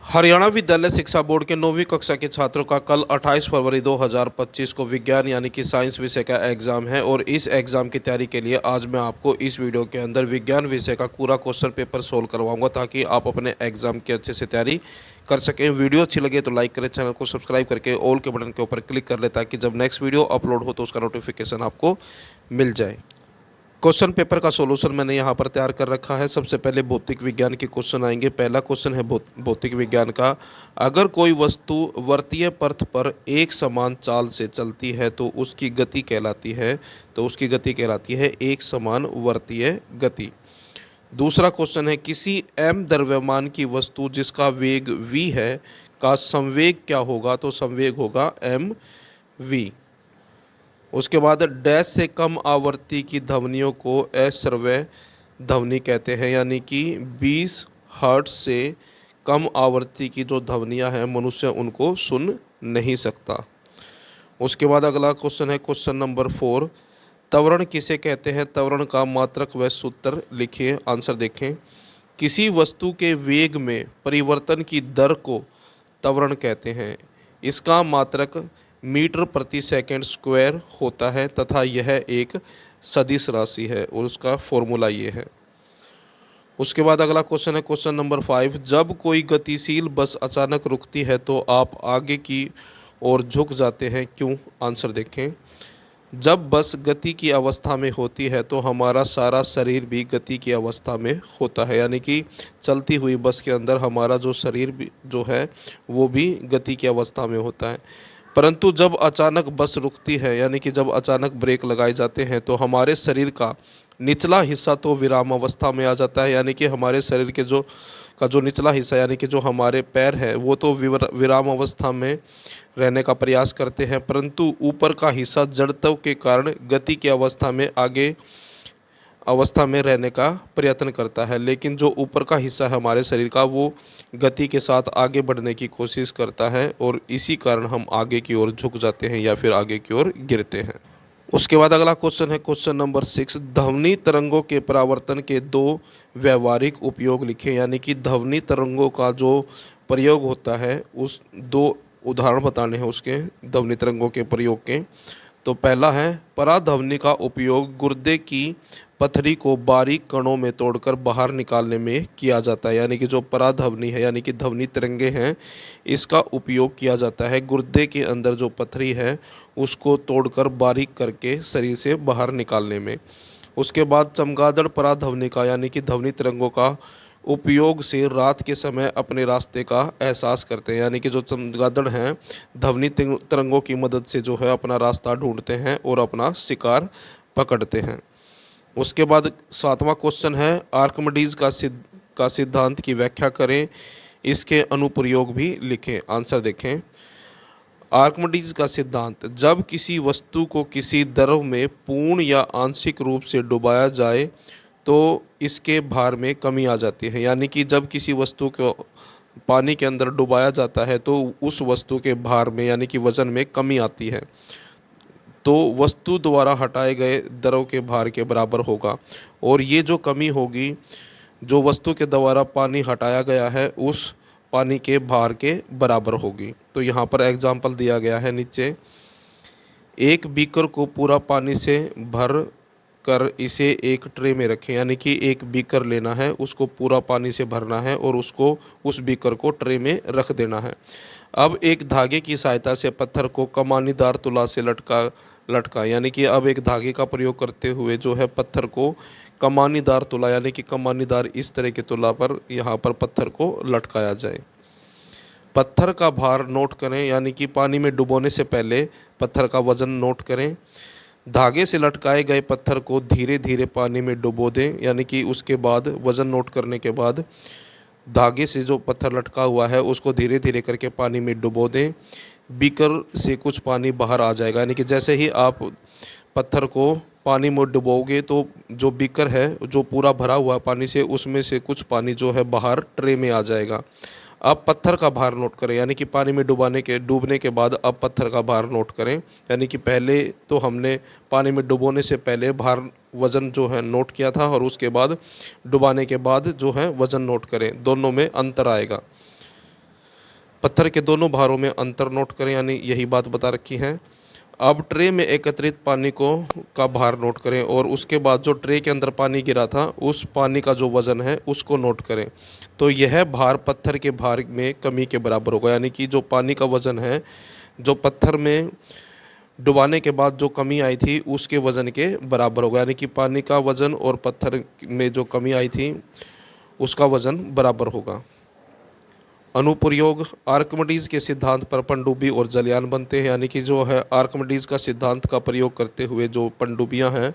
हरियाणा विद्यालय शिक्षा बोर्ड के 9वीं कक्षा के छात्रों का कल 28 फरवरी 2025 को विज्ञान यानी कि साइंस विषय का एग्ज़ाम है और इस एग्ज़ाम की तैयारी के लिए आज मैं आपको इस वीडियो के अंदर विज्ञान विषय का पूरा क्वेश्चन पेपर सोल्व करवाऊंगा ताकि आप अपने एग्ज़ाम की अच्छे से तैयारी कर सकें। वीडियो अच्छी लगे तो लाइक करें, चैनल को सब्सक्राइब करके ऑल के बटन के ऊपर क्लिक कर लें ताकि जब नेक्स्ट वीडियो अपलोड हो तो उसका नोटिफिकेशन आपको मिल जाए। क्वेश्चन पेपर का सॉल्यूशन मैंने यहाँ पर तैयार कर रखा है। सबसे पहले भौतिक विज्ञान के क्वेश्चन आएंगे। पहला क्वेश्चन है भौतिक विज्ञान का, अगर कोई वस्तु वर्तीय पथ पर एक समान चाल से चलती है तो उसकी गति कहलाती है एक समान वर्तीय गति। दूसरा क्वेश्चन है, किसी m द्रव्यमान की वस्तु जिसका वेग v है का संवेग क्या होगा, तो संवेग होगा mv। उसके बाद डैश से कम आवृत्ति की ध्वनियों को अश्रव्य ध्वनि कहते हैं, यानी कि 20 हर्ट्ज से कम आवृत्ति की जो ध्वनियाँ हैं मनुष्य उनको सुन नहीं सकता। उसके बाद अगला क्वेश्चन है क्वेश्चन नंबर 4, त्वरण किसे कहते हैं, त्वरण का मात्रक व सूत्र लिखिए। आंसर देखें, किसी वस्तु के वेग में परिवर्तन की दर को त्वरण कहते हैं। इसका मात्रक मीटर प्रति सेकंड स्क्वायर होता है तथा यह एक सदिश राशि है और उसका फॉर्मूला ये है। उसके बाद अगला क्वेश्चन है क्वेश्चन नंबर 5, जब कोई गतिशील बस अचानक रुकती है तो आप आगे की ओर झुक जाते हैं, क्यों? आंसर देखें, जब बस गति की अवस्था में होती है तो हमारा सारा शरीर भी गति की अवस्था में होता है, यानी कि चलती हुई बस के अंदर हमारा जो शरीर भी जो है वो भी गति की अवस्था में होता है। परंतु जब अचानक बस रुकती है, यानी कि जब अचानक ब्रेक लगाए जाते हैं तो हमारे शरीर का निचला हिस्सा तो विराम अवस्था में आ जाता है, यानी कि हमारे शरीर के जो निचला हिस्सा यानी कि जो हमारे पैर है वो तो विराम अवस्था में रहने का प्रयास करते हैं, परंतु ऊपर का हिस्सा जड़त्व के कारण गति की अवस्था में रहने का प्रयत्न करता है। लेकिन जो ऊपर का हिस्सा है हमारे शरीर का वो गति के साथ आगे बढ़ने की कोशिश करता है और इसी कारण हम आगे की ओर झुक जाते हैं या फिर आगे की ओर गिरते हैं। उसके बाद अगला क्वेश्चन है क्वेश्चन नंबर 6, ध्वनि तरंगों के परावर्तन के 2 व्यावहारिक उपयोग लिखें, यानी कि ध्वनि तरंगों का जो प्रयोग होता है उस 2 उदाहरण बताने हैं उसके ध्वनि तरंगों के प्रयोग के। तो पहला है, पराध्वनि का उपयोग गुर्दे की पथरी को बारीक कणों में तोड़कर बाहर निकालने में किया जाता है, यानी कि जो पराध्वनि है यानी कि ध्वनि तरंगे हैं इसका उपयोग किया जाता है गुर्दे के अंदर जो पथरी है उसको तोड़कर बारीक करके शरीर से बाहर निकालने में। उसके बाद चमगादड़ पराध्वनि का यानी कि ध्वनि तरंगों का उपयोग से रात के समय अपने रास्ते का एहसास करते हैं, यानी कि जो चमगादड़ हैं ध्वनि तरंगों की मदद से जो है अपना रास्ता ढूंढते हैं और अपना शिकार पकड़ते हैं। उसके बाद 7वां क्वेश्चन है, आर्किमिडीज का सिद्धांत की व्याख्या करें, इसके अनुप्रयोग भी लिखें। आंसर देखें, आर्किमिडीज का सिद्धांत, जब किसी वस्तु को किसी द्रव में पूर्ण या आंशिक रूप से डुबाया जाए तो इसके भार में कमी आ जाती है, यानी कि जब किसी वस्तु को पानी के अंदर डुबाया जाता है तो उस वस्तु के भार में यानी कि वजन में कमी आती है, तो वस्तु द्वारा हटाए गए द्रव के भार के बराबर होगा और ये जो कमी होगी जो वस्तु के द्वारा पानी हटाया गया है उस पानी के भार के बराबर होगी। तो यहाँ पर एग्जाम्पल दिया गया है नीचे, एक बीकर को पूरा पानी से भर कर इसे एक ट्रे में रखें, यानी कि एक बीकर लेना है उसको पूरा पानी से भरना है और उसको उस बीकर को ट्रे में रख देना है। अब एक धागे की सहायता से पत्थर को कमानीदार तुला से लटका यानी कि अब एक धागे का प्रयोग करते हुए जो है पत्थर को कमानीदार तुला यानी कि कमानीदार इस तरह के तुला पर यहाँ पर पत्थर को लटकाया जाए। पत्थर का भार नोट करें, यानी कि पानी में डुबोने से पहले पत्थर का वजन नोट करें। धागे से लटकाए गए पत्थर को धीरे धीरे पानी में डुबो दें, यानी कि उसके बाद वजन नोट करने के बाद धागे से जो पत्थर लटका हुआ है उसको धीरे धीरे करके पानी में डुबो दें। बीकर से कुछ पानी बाहर आ जाएगा, यानी कि जैसे ही आप पत्थर को पानी में डुबोगे तो जो बीकर है जो पूरा भरा हुआ पानी से उसमें से कुछ पानी जो है बाहर ट्रे में आ जाएगा। अब पत्थर का भार नोट करें, यानी कि पानी में डूबने के बाद अब पत्थर का भार नोट करें, यानी कि पहले तो हमने पानी में डुबोने से पहले भार वज़न जो है नोट किया था और उसके बाद डुबाने के बाद जो है वज़न नोट करें, दोनों में अंतर आएगा। पत्थर के दोनों भारों में अंतर नोट करें, यानी यही बात बता रखी है। अब ट्रे में एकत्रित पानी को का भार नोट करें और उसके बाद जो ट्रे के अंदर पानी गिरा था उस पानी का जो वज़न है उसको नोट करें। तो यह भार पत्थर के भार में कमी के बराबर होगा, यानी कि जो पानी का वज़न है, जो पत्थर में डुबाने के बाद जो कमी आई थी उसके वज़न के बराबर होगा, यानी कि पानी का वज़न और पत्थर में जो कमी आई थी उसका वज़न बराबर होगा। अनुप्रयोग, आर्किमिडीज़ के सिद्धांत पर पनडुब्बी और जलयान बनते हैं, यानी कि जो है आर्किमिडीज़ का सिद्धांत का प्रयोग करते हुए जो पनडुब्बियां हैं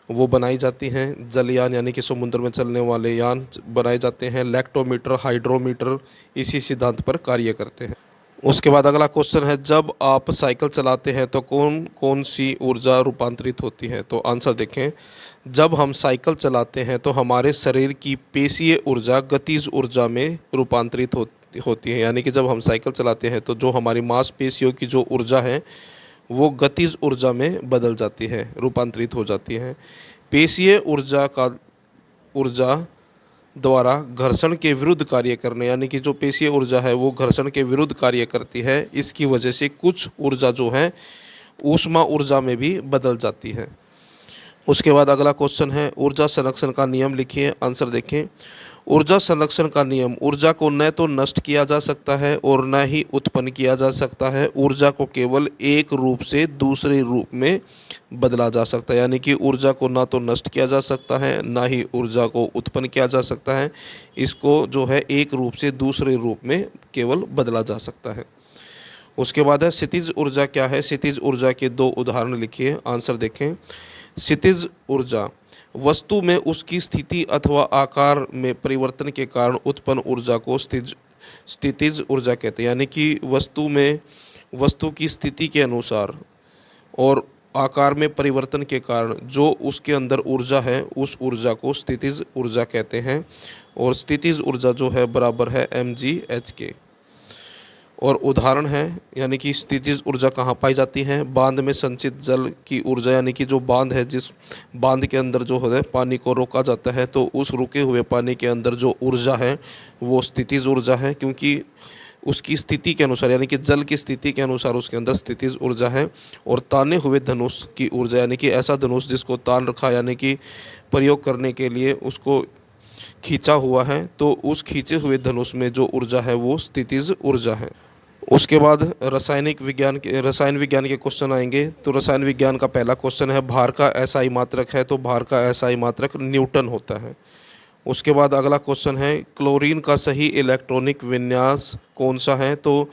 वो बनाई जाती हैं। जलयान यानी कि समुद्र में चलने वाले यान बनाए जाते हैं। लैक्टोमीटर, हाइड्रोमीटर इसी सिद्धांत पर कार्य करते हैं। उसके बाद अगला क्वेश्चन है, जब आप साइकिल चलाते हैं तो कौन कौन सी ऊर्जा रूपांतरित होती है? तो आंसर देखें, जब हम साइकिल चलाते हैं तो हमारे शरीर की पेशीय ऊर्जा गतिज ऊर्जा में रूपांतरित होती है, यानी कि जब हम साइकिल चलाते हैं तो जो हमारी मांसपेशियों की जो ऊर्जा है वो गतिज ऊर्जा में बदल जाती है, रूपांतरित हो जाती है। पेशीय ऊर्जा द्वारा घर्षण के विरुद्ध कार्य करने, यानी कि जो पेशीय ऊर्जा है वो घर्षण के विरुद्ध कार्य करती है। इसकी वजह से कुछ ऊर्जा जो है ऊष्मा ऊर्जा में भी बदल जाती है। उसके बाद अगला क्वेश्चन है, ऊर्जा संरक्षण का नियम लिखिए। आंसर देखें, ऊर्जा संरक्षण का नियम, ऊर्जा को न तो नष्ट किया जा सकता है और न ही उत्पन्न किया जा सकता है। ऊर्जा को केवल एक रूप से दूसरे रूप में बदला जा सकता है, यानी कि ऊर्जा को ना तो नष्ट किया जा सकता है ना ही ऊर्जा को उत्पन्न किया जा सकता है। इसको जो है एक रूप से दूसरे रूप में केवल बदला जा सकता है। उसके बाद है, स्थितिज ऊर्जा क्या है? स्थितिज ऊर्जा के दो उदाहरण लिखिए। आंसर देखें, स्थितिज ऊर्जा वस्तु में उसकी स्थिति अथवा आकार में परिवर्तन के कारण उत्पन्न ऊर्जा को स्थितिज ऊर्जा कहते हैं, यानी कि वस्तु की स्थिति के अनुसार और आकार में परिवर्तन के कारण जो उसके अंदर ऊर्जा है उस ऊर्जा को स्थितिज ऊर्जा कहते हैं। और स्थितिज ऊर्जा जो है बराबर है mgh के। और उदाहरण है, यानी कि स्थितिज ऊर्जा कहाँ पाई जाती है? बांध में संचित जल की ऊर्जा, यानी कि जो बांध है, जिस बांध के अंदर जो है पानी को रोका जाता है तो उस रुके हुए पानी के अंदर जो ऊर्जा है वो स्थितिज ऊर्जा है, क्योंकि उसकी स्थिति के अनुसार, यानी कि जल की स्थिति के अनुसार उसके अंदर स्थितिज ऊर्जा है। और ताने हुए धनुष की ऊर्जा, यानी कि ऐसा धनुष जिसको तान रखा, यानी कि प्रयोग करने के लिए उसको खींचा हुआ है, तो उस खींचे हुए धनुष में जो ऊर्जा है वो स्थितिज ऊर्जा है। उसके बाद रसायन विज्ञान के क्वेश्चन आएंगे। तो रसायन विज्ञान का पहला क्वेश्चन है, भार का एसआई मात्रक है? तो भार का एसआई मात्रक न्यूटन होता है। उसके बाद अगला क्वेश्चन है, क्लोरीन का सही इलेक्ट्रॉनिक विन्यास कौन सा है? तो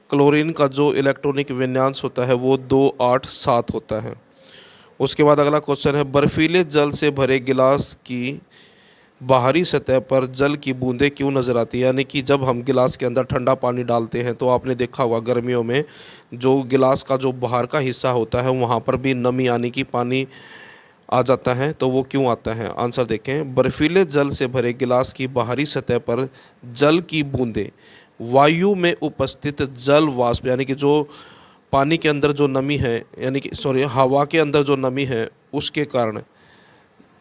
क्लोरीन का जो इलेक्ट्रॉनिक विन्यास होता है वो 287 होता है। उसके बाद अगला क्वेश्चन है, बर्फीले जल से भरे गिलास की बाहरी सतह पर जल की बूंदें क्यों नज़र आती है? यानी कि जब हम गिलास के अंदर ठंडा पानी डालते हैं तो आपने देखा होगा गर्मियों में जो गिलास का जो बाहर का हिस्सा होता है वहाँ पर भी नमी, यानी कि पानी आ जाता है। तो वो क्यों आता है? आंसर देखें, बर्फीले जल से भरे गिलास की बाहरी सतह पर जल की बूंदें वायु में उपस्थित जल वाष्प, यानी कि जो पानी के अंदर जो नमी है, यानी कि हवा के अंदर जो नमी है उसके कारण,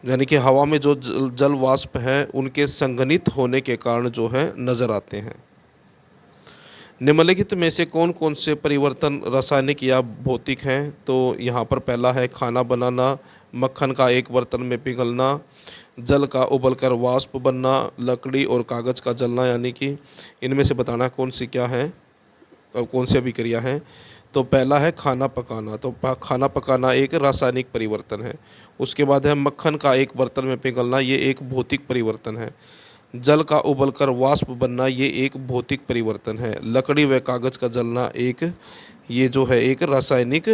यानी कि हवा में जो जल वाष्प है उनके संघनित होने के कारण जो है नज़र आते हैं। निम्नलिखित में से कौन कौन से परिवर्तन रासायनिक या भौतिक हैं? तो यहाँ पर पहला है खाना बनाना, मक्खन का एक बर्तन में पिघलना, जल का उबलकर वाष्प बनना, लकड़ी और कागज़ का जलना, यानी कि इनमें से बताना कौन सी क्या है, कौन सी अभिक्रिया है। तो पहला है खाना पकाना। तो खाना पकाना एक रासायनिक परिवर्तन है। उसके बाद है मक्खन का एक बर्तन में पिघलना, ये एक भौतिक परिवर्तन है। जल का उबलकर वाष्प बनना, ये एक भौतिक परिवर्तन है। लकड़ी व कागज़ का जलना ये जो है एक रासायनिक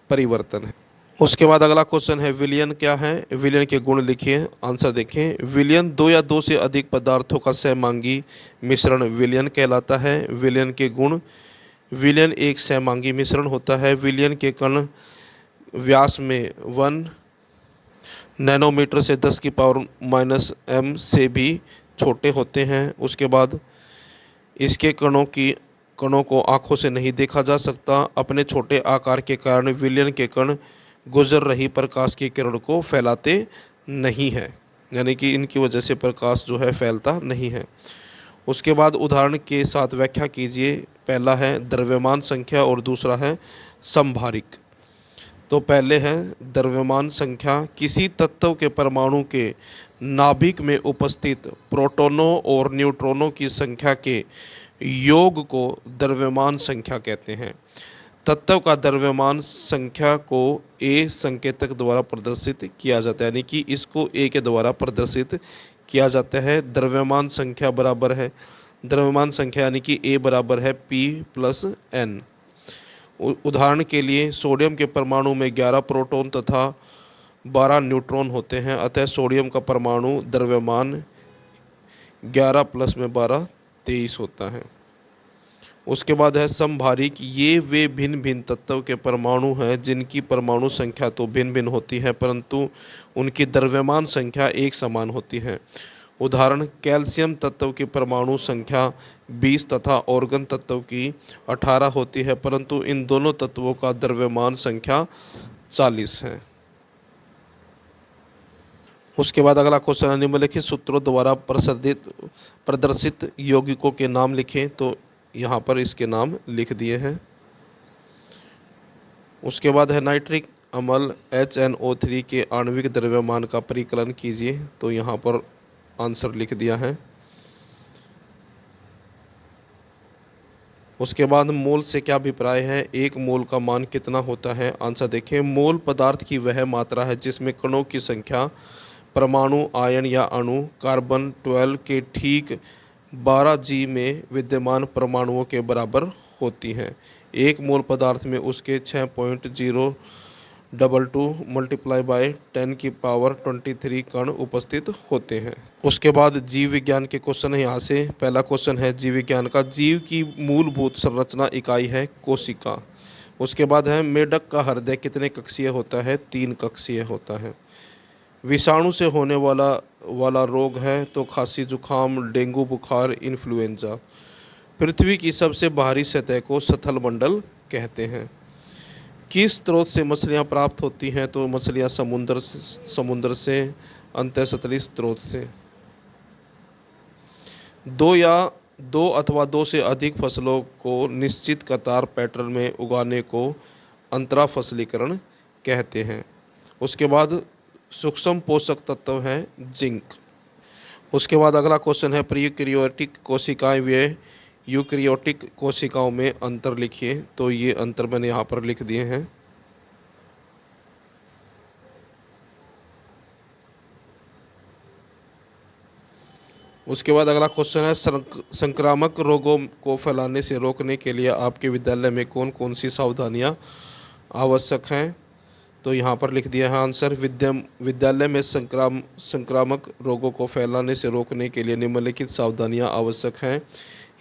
परिवर्तन है। उसके बाद अगला क्वेश्चन है, विलयन क्या है? विलयन के गुण लिखिए। आंसर देखें, विलयन दो या दो से अधिक पदार्थों का सहमांगी मिश्रण विलयन कहलाता है। विलयन के गुण, विलयन एक सहमांगी मिश्रण होता है। विलयन के कण व्यास में 1 नैनोमीटर से 10⁻⁻m से भी छोटे होते हैं। उसके बाद इसके कणों को आँखों से नहीं देखा जा सकता। अपने छोटे आकार के कारण विलयन के कण गुजर रही प्रकाश की किरण को फैलाते नहीं हैं, यानी कि इनकी वजह से प्रकाश जो है फैलता नहीं है। उसके बाद उदाहरण के साथ व्याख्या कीजिए। पहला है द्रव्यमान संख्या और दूसरा है समभारिक। तो पहले है द्रव्यमान संख्या, किसी तत्व के परमाणु के नाभिक में उपस्थित प्रोटॉनों और न्यूट्रॉनों की संख्या के योग को द्रव्यमान संख्या कहते हैं। तत्व का द्रव्यमान संख्या को ए संकेतक द्वारा प्रदर्शित किया जाता है, यानी कि इसको ए के द्वारा प्रदर्शित किया जाता है। द्रव्यमान संख्या बराबर है, द्रव्यमान संख्या यानी कि ए बराबर है पी प्लस एन। उदाहरण के लिए सोडियम के परमाणु में 11 प्रोटॉन तथा 12 न्यूट्रॉन होते हैं, अतः सोडियम का परमाणु द्रव्यमान 11 प्लस में 12 23 होता है। उसके बाद है समभारिक, ये वे भिन्न भिन्न तत्व के परमाणु हैं जिनकी परमाणु संख्या तो भिन्न भिन्न होती है परंतु उनकी द्रव्यमान संख्या एक समान होती है। उदाहरण कैल्शियम तत्व की परमाणु संख्या 20 तथा ऑर्गन तत्व की 18 होती है परंतु इन दोनों तत्वों का द्रव्यमान संख्या 40 है। उसके बाद अगला क्वेश्चन है निम्नलिखित सूत्रों द्वारा प्रदर्शित यौगिकों के नाम लिखें। तो यहाँ पर इसके नाम लिख दिए हैं। उसके बाद है नाइट्रिक अम्ल HNO3 के आणविक द्रव्यमान का परिकलन कीजिए। तो यहाँ पर आंसर लिख दिया है। उसके बाद मोल से क्या अभिप्राय है, एक मोल का मान कितना होता है। आंसर देखें, मोल पदार्थ की वह मात्रा है जिसमें कणों की संख्या परमाणु आयन या अणु कार्बन 12 के ठीक 12G में विद्यमान परमाणुओं के बराबर होती हैं। एक मोल पदार्थ में उसके 6.022 मल्टीप्लाई बाय 10 की पावर 23 कण उपस्थित होते हैं। उसके बाद जीव विज्ञान के क्वेश्चन है यहाँ से। पहला क्वेश्चन है जीव विज्ञान का, जीव की मूलभूत संरचना इकाई है कोशिका। उसके बाद है मेढक का हृदय कितने कक्षीय होता है, 3 कक्षीय होता है। विषाणु से होने वाला रोग है तो खांसी जुखाम डेंगू बुखार इन्फ्लुएंजा। पृथ्वी की सबसे बाहरी सतह को सतल मंडल कहते हैं। किस स्रोत से मछलियाँ प्राप्त होती हैं, तो मछलियाँ समुद्र से अंतः सतही स्रोत से। दो अथवा दो से अधिक फसलों को निश्चित कतार पैटर्न में उगाने को अंतरा फसलीकरण कहते हैं। उसके बाद सूक्ष्म पोषक तत्व है जिंक। उसके बाद अगला क्वेश्चन है प्रीयूकैरियोटिक कोशिकाएं व यूकैरियोटिक कोशिकाओं में अंतर लिखिए। तो ये अंतर मैंने यहाँ पर लिख दिए हैं। उसके बाद अगला क्वेश्चन है संक्रामक रोगों को फैलाने से रोकने के लिए आपके विद्यालय में कौन कौन सी सावधानियाँ आवश्यक हैं। तो यहाँ पर लिख दिया है आंसर, विद्यालय में संक्रामक रोगों को फैलाने से रोकने के लिए निम्नलिखित सावधानियाँ आवश्यक हैं।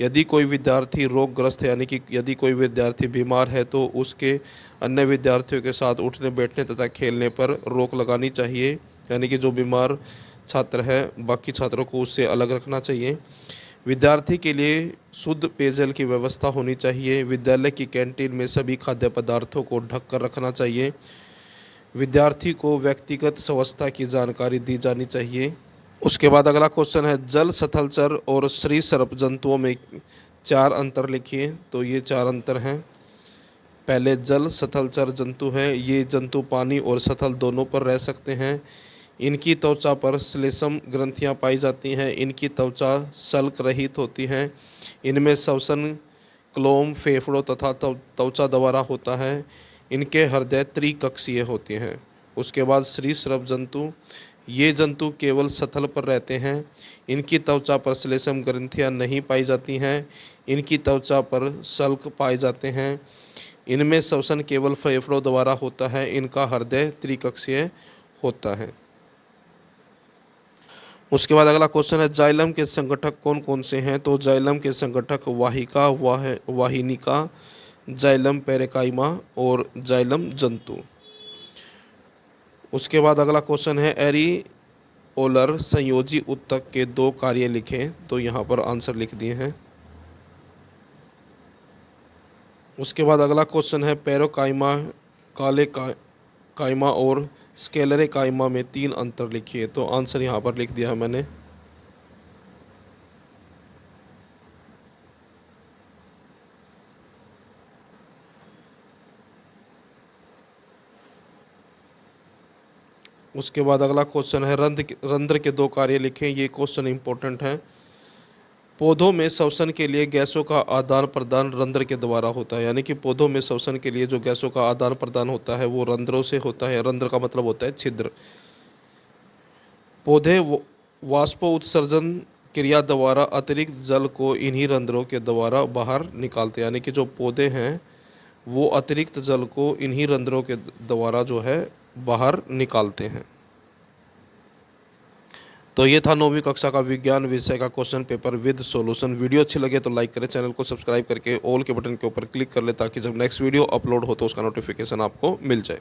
यदि कोई विद्यार्थी रोगग्रस्त है यानी कि यदि कोई विद्यार्थी बीमार है तो उसके अन्य विद्यार्थियों के साथ उठने बैठने तथा खेलने पर रोक लगानी चाहिए, यानी कि जो बीमार छात्र है बाकी छात्रों को उससे अलग रखना चाहिए। विद्यार्थी के लिए शुद्ध पेयजल की व्यवस्था होनी चाहिए। विद्यालय की कैंटीन में सभी खाद्य पदार्थों को ढक कर रखना चाहिए। विद्यार्थी को व्यक्तिगत स्वच्छता की जानकारी दी जानी चाहिए। उसके बाद अगला क्वेश्चन है जल स्थलचर और सरीसृप जंतुओं में 4 अंतर लिखिए। तो ये 4 अंतर हैं। पहले जल स्थलचर जंतु हैं, ये जंतु पानी और स्थल दोनों पर रह सकते हैं। इनकी त्वचा पर श्लेष्म ग्रंथियां पाई जाती हैं। इनकी त्वचा शल्क रहित होती हैं। इनमें श्वसन क्लोम फेफड़ों तथा त्वचा द्वारा होता है। इनके हृदय त्रिकक्षीय होते हैं। उसके बाद सरीसृप जंतु, ये जंतु केवल सतह पर रहते हैं। इनकी त्वचा पर श्लेष्म ग्रंथियां नहीं पाई जाती हैं। इनकी त्वचा पर शल्क पाए जाते हैं। इनमें श्वसन केवल फेफड़ों द्वारा होता है। इनका हृदय त्रिकक्षीय होता है। उसके बाद अगला क्वेश्चन है जाइलम के संगठक कौन कौन से हैं। तो जाइलम के संगठक वाहिका, वाहिनिका, जाइलम पेरेकाइमा और जाइलम जंतु। उसके बाद अगला क्वेश्चन है एरिओलर संयोजी ऊतक के 2 कार्य लिखें। तो यहाँ पर आंसर लिख दिए हैं। उसके बाद अगला क्वेश्चन है पेरोकाइमा, काले काइमा और स्केलरे काइमा में 3 अंतर लिखिए। तो आंसर यहाँ पर लिख दिया है मैंने। उसके बाद अगला क्वेश्चन है रंध्र के दो कार्य लिखें। ये क्वेश्चन इंपॉर्टेंट है। पौधों में श्वसन के लिए गैसों का आदान प्रदान रंध्र के द्वारा होता है, यानी कि पौधों में श्वसन के लिए जो गैसों का आदान प्रदान होता है वो रंध्रों से होता है। रंध्र का मतलब होता है छिद्र। पौधे वाष्पो उत्सर्जन क्रिया द्वारा अतिरिक्त जल को इन्हीं रंध्रों के द्वारा बाहर निकालते हैं, यानी कि जो पौधे हैं वो अतिरिक्त जल को इन्हीं रंध्रों के द्वारा जो है बाहर निकालते हैं। तो ये था 9वीं कक्षा का विज्ञान विषय का question paper with solution. Video अच्छी लगे तो लाइक करें, चैनल को सब्सक्राइब करके ऑल के बटन के ऊपर क्लिक कर ले ताकि जब नेक्स्ट वीडियो अपलोड हो तो उसका नोटिफिकेशन आपको मिल जाए।